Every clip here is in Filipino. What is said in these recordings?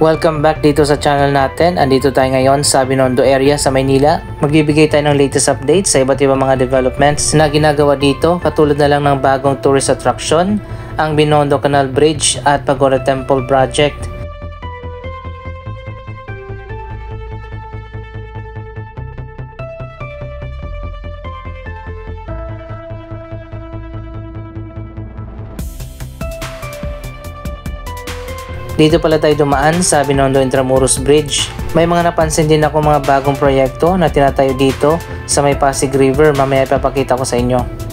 Welcome back dito sa channel natin. Andito tayo ngayon sa Binondo area sa Maynila. Magbibigay tayo ng latest updates sa iba't ibang mga developments na ginagawa dito, katulad na lang ng bagong tourist attraction, ang Binondo Canal Bridge at Pagoda Temple Project. Dito pala tayo dumaan sa Binondo Intramuros Bridge. May mga napansin din ako mga bagong proyekto na tinatayo dito sa may Pasig River. Mamaya ipapakita ko sa inyo.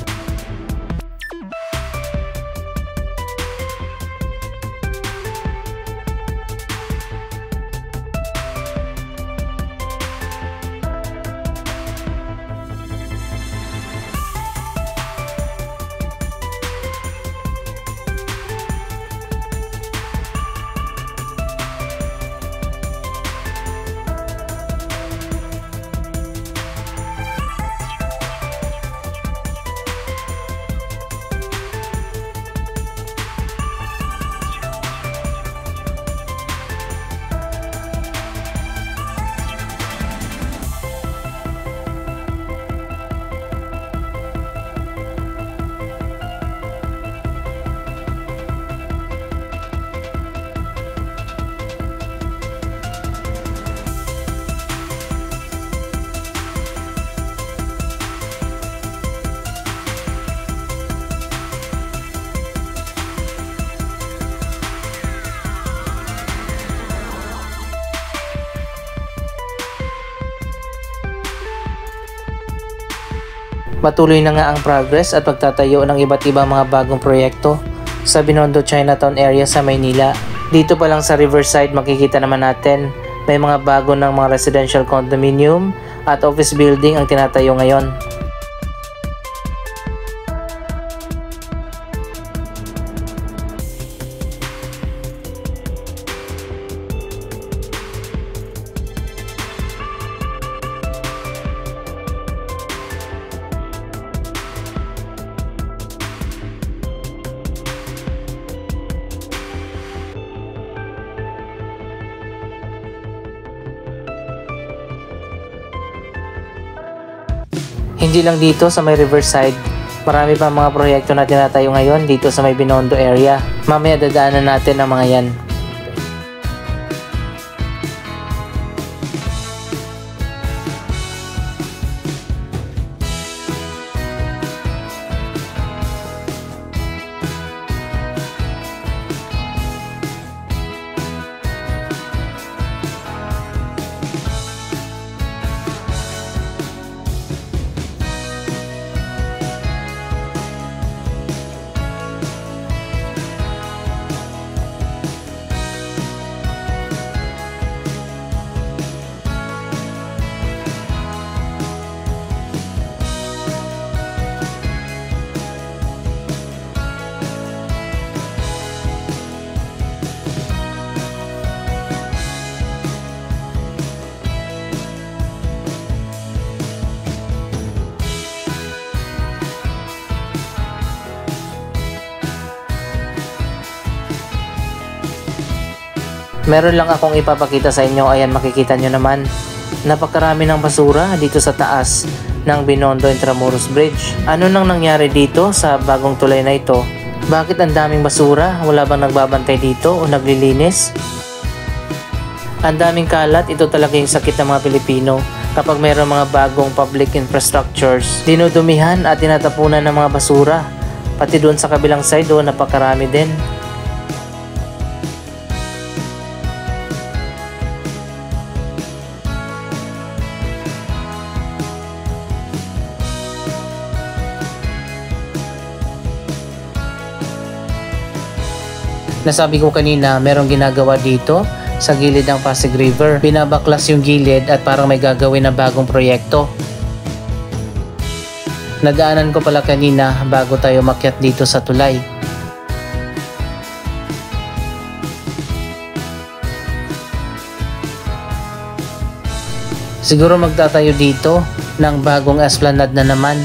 Patuloy na nga ang progress at pagtatayo ng iba't ibang mga bagong proyekto sa Binondo Chinatown area sa Maynila. Dito pa lang sa Riverside makikita naman natin may mga bago ng mga residential condominium at office building ang tinatayo ngayon. Hindi lang dito sa may Riverside, marami pa mga proyekto na tinatayo ngayon dito sa may Binondo area. Mamaya dadaanan natin ang mga yan. Meron lang akong ipapakita sa inyo. Ayan, makikita nyo naman. Napakarami ng basura dito sa taas ng Binondo Intramuros Bridge. Ano nang nangyari dito sa bagong tulay na ito? Bakit ang daming basura? Wala bang nagbabantay dito o naglilinis? Ang daming kalat. Ito talaga yung sakit ng mga Pilipino. Kapag mayroong mga bagong public infrastructures, dinudumihan at tinatapunan ng mga basura. Pati doon sa kabilang side, doon napakarami din. Nasabi ko kanina, merong ginagawa dito sa gilid ng Pasig River. Binabaklas yung gilid at parang may gagawin na bagong proyekto. Nadaanan ko pala kanina bago tayo makyat dito sa tulay. Siguro magtatayo dito ng bagong esplanade na naman.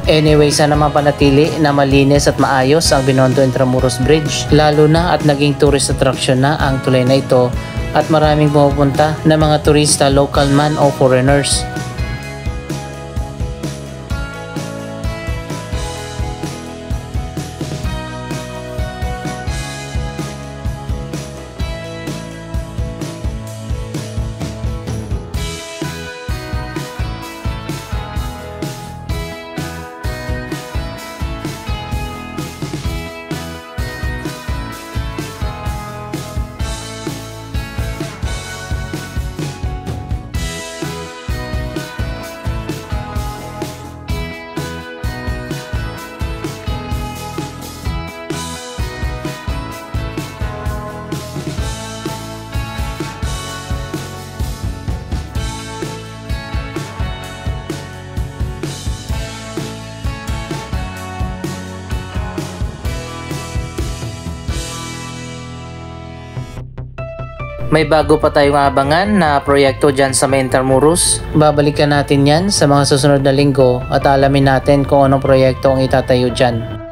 Anyway, sana mapanatili na malinis at maayos ang Binondo Intramuros Bridge, lalo na at naging tourist attraction na ang tulay na ito at maraming pumupunta na mga turista, local man o foreigners. May bago pa tayong abangan na proyekto dyan sa may Intramuros. Babalikan natin yan sa mga susunod na linggo at alamin natin kung anong proyekto ang itatayo dyan.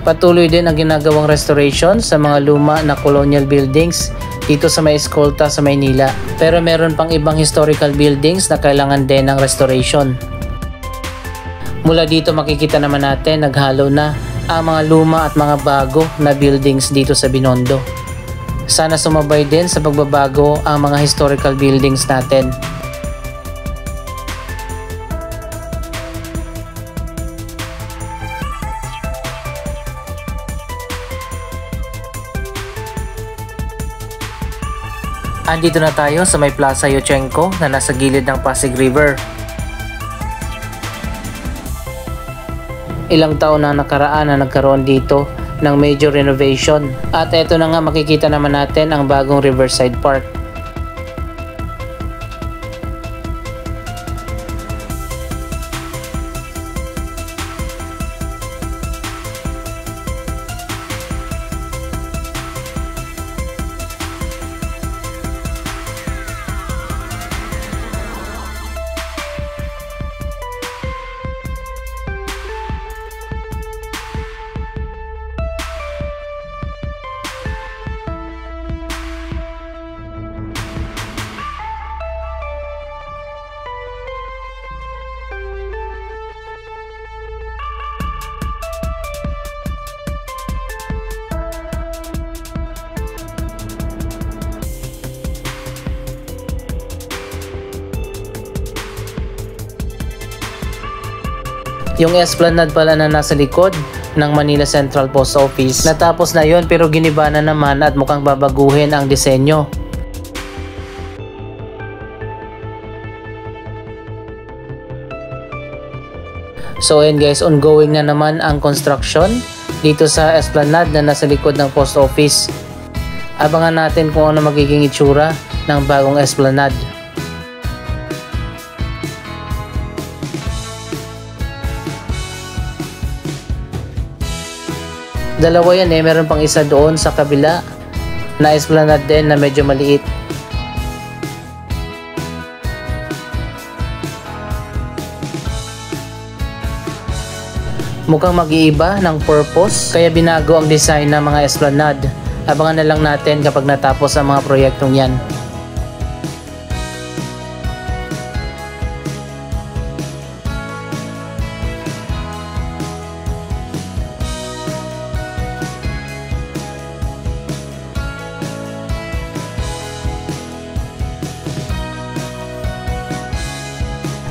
Patuloy din ang ginagawang restoration sa mga luma na colonial buildings dito sa may Escolta sa Maynila. Pero meron pang ibang historical buildings na kailangan din ng restoration. Mula dito makikita naman natin naghalo na ang mga luma at mga bago na buildings dito sa Binondo. Sana sumabay din sa pagbabago ang mga historical buildings natin. Andito na tayo sa may Plaza Yuchengco na nasa gilid ng Pasig River. Ilang taon na nakaraan na nagkaroon dito ng major renovation. At eto na nga makikita naman natin ang bagong Riverside Park. Yung Esplanade pala na nasa likod ng Manila Central Post Office. Natapos na yon pero giniba na naman at mukhang babaguhin ang disenyo. So ayun guys, ongoing na naman ang construction dito sa Esplanade na nasa likod ng Post Office. Abangan natin kung ano magiging itsura ng bagong Esplanade. Dalawa yan meron pang isa doon sa kabila na Esplanade din na medyo maliit. Mukhang mag-iiba ng purpose kaya binago ang design ng mga Esplanade. Abangan na lang natin kapag natapos ang mga proyektong yan.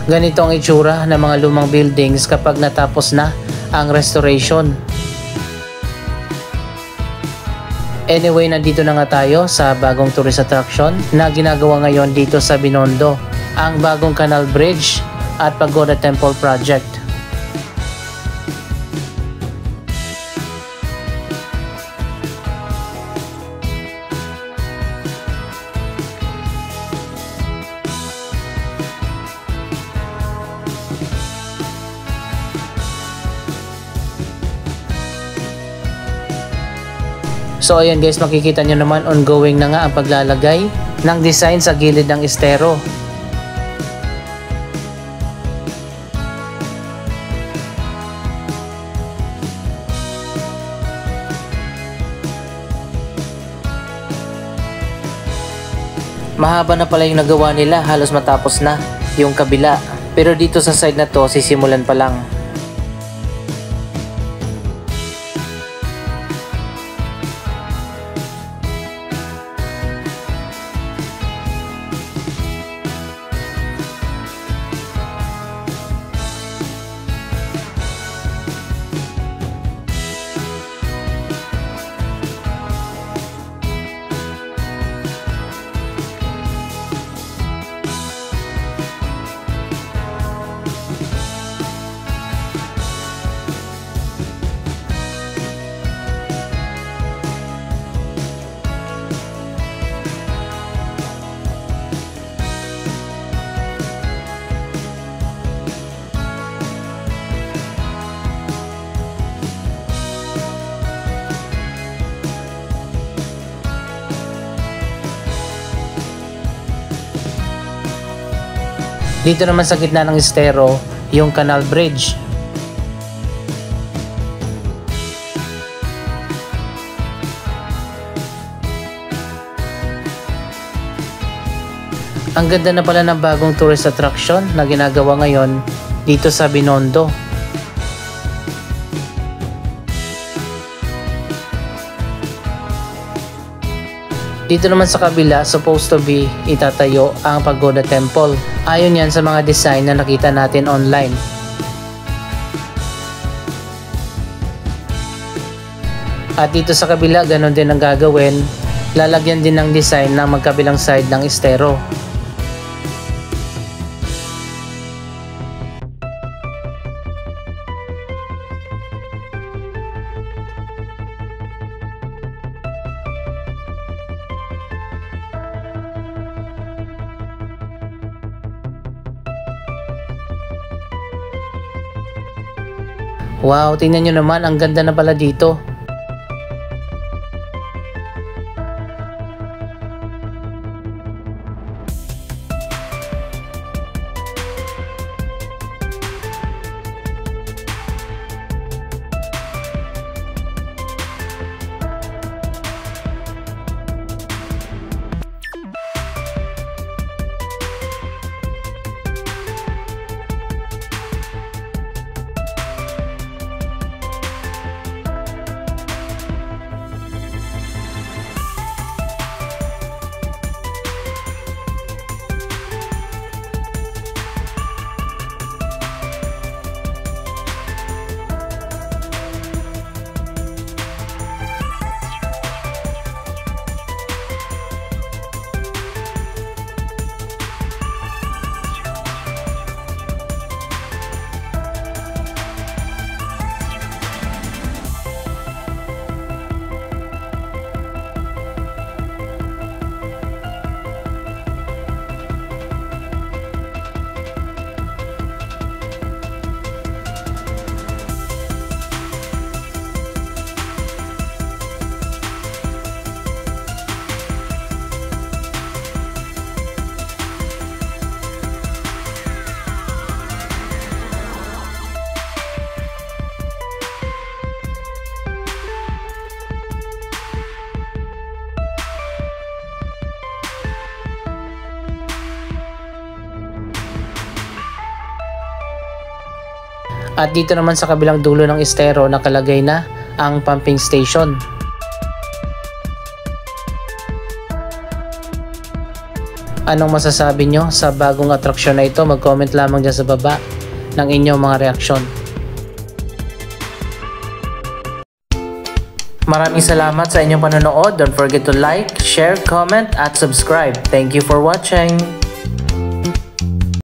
Ganito ang itsura ng mga lumang buildings kapag natapos na ang restoration. Anyway, nandito na nga tayo sa bagong tourist attraction na ginagawa ngayon dito sa Binondo, ang bagong Canal Bridge at Pagoda Temple Project. So ayan guys, makikita nyo naman ongoing na nga ang paglalagay ng design sa gilid ng estero. Mahaba na pala yung nagawa nila, halos matapos na yung kabila. Pero dito sa side na to, sisimulan pa lang. Dito naman sa gitna ng estero, yung canal bridge. Ang ganda na pala ng bagong tourist attraction na ginagawa ngayon dito sa Binondo. Dito naman sa kabila, supposed to be itatayo ang Pagoda Temple. Ayon yan sa mga design na nakita natin online. At dito sa kabila, ganun din ang gagawin. Lalagyan din ng design ng magkabilang side ng estero. Wow, tingnan nyo naman, ang ganda na pala dito. At dito naman sa kabilang dulo ng estero, nakalagay na ang pumping station. Anong masasabi nyo sa bagong atraksyon na ito? Mag-comment lamang dyan sa baba ng inyong mga reaksyon. Maraming salamat sa inyong panonood. Don't forget to like, share, comment, at subscribe. Thank you for watching!